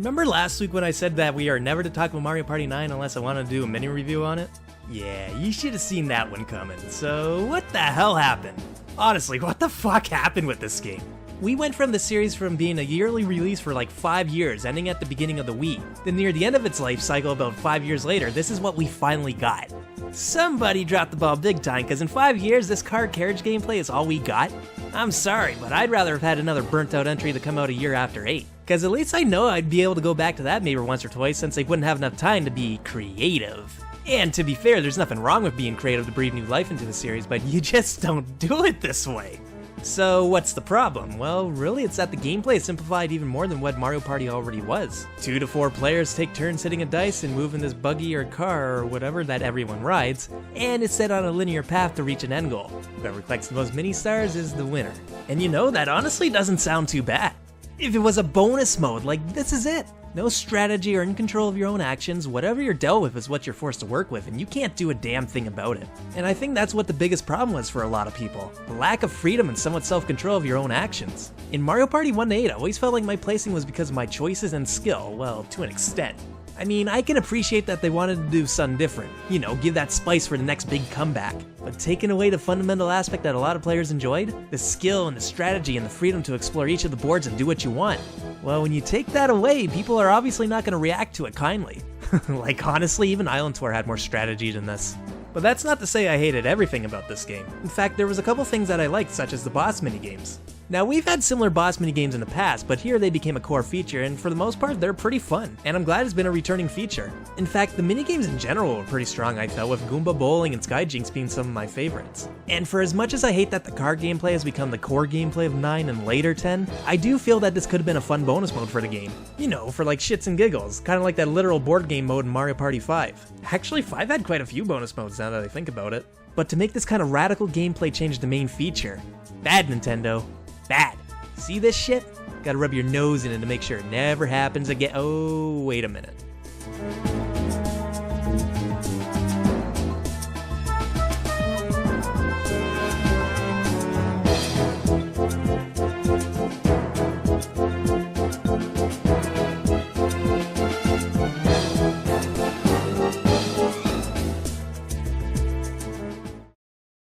Remember last week when I said that we are never to talk about Mario Party 9 unless I want to do a mini review on it? Yeah, you should have seen that one coming. So what the hell happened? Honestly, what the fuck happened with this game? We went from the series from being a yearly release for like 5 years, ending at the beginning of the Wii. Then near the end of its life cycle, about 5 years later, this is what we finally got. Somebody dropped the ball big time, because in 5 years, this car carriage gameplay is all we got? I'm sorry, but I'd rather have had another burnt out entry to come out a year after 8. Because at least I know I'd be able to go back to that maybe once or twice since they wouldn't have enough time to be creative. And to be fair, there's nothing wrong with being creative to breathe new life into the series, but you just don't do it this way. So what's the problem? Well, really it's that the gameplay is simplified even more than what Mario Party already was. 2 to 4 players take turns hitting a dice and moving this buggy or car or whatever that everyone rides, and it's set on a linear path to reach an end goal. Whoever collects the most mini-stars is the winner. And you know, that honestly doesn't sound too bad. If it was a bonus mode, like this is it. No strategy or in control of your own actions, whatever you're dealt with is what you're forced to work with, and you can't do a damn thing about it. And I think that's what the biggest problem was for a lot of people. The lack of freedom and somewhat self-control of your own actions. In Mario Party 1 to 8, I always felt like my placing was because of my choices and skill, well, to an extent. I mean, I can appreciate that they wanted to do something different, you know, give that spice for the next big comeback. But taking away the fundamental aspect that a lot of players enjoyed, the skill and the strategy and the freedom to explore each of the boards and do what you want, well, when you take that away, people are obviously not going to react to it kindly. Like honestly, even Island Tour had more strategy than this. But that's not to say I hated everything about this game. In fact, there was a couple things that I liked, such as the boss minigames. Now, we've had similar boss minigames in the past, but here they became a core feature, and for the most part, they're pretty fun, and I'm glad it's been a returning feature. In fact, the minigames in general were pretty strong, I felt, with Goomba Bowling and Sky Jinx being some of my favorites. And for as much as I hate that the car gameplay has become the core gameplay of 9 and later 10, I do feel that this could have been a fun bonus mode for the game. You know, for like shits and giggles, kind of like that literal board game mode in Mario Party 5. Actually, 5 had quite a few bonus modes now that I think about it. But to make this kind of radical gameplay change the main feature, bad Nintendo, bad. See this shit? Gotta rub your nose in it to make sure it never happens again. Oh, wait a minute.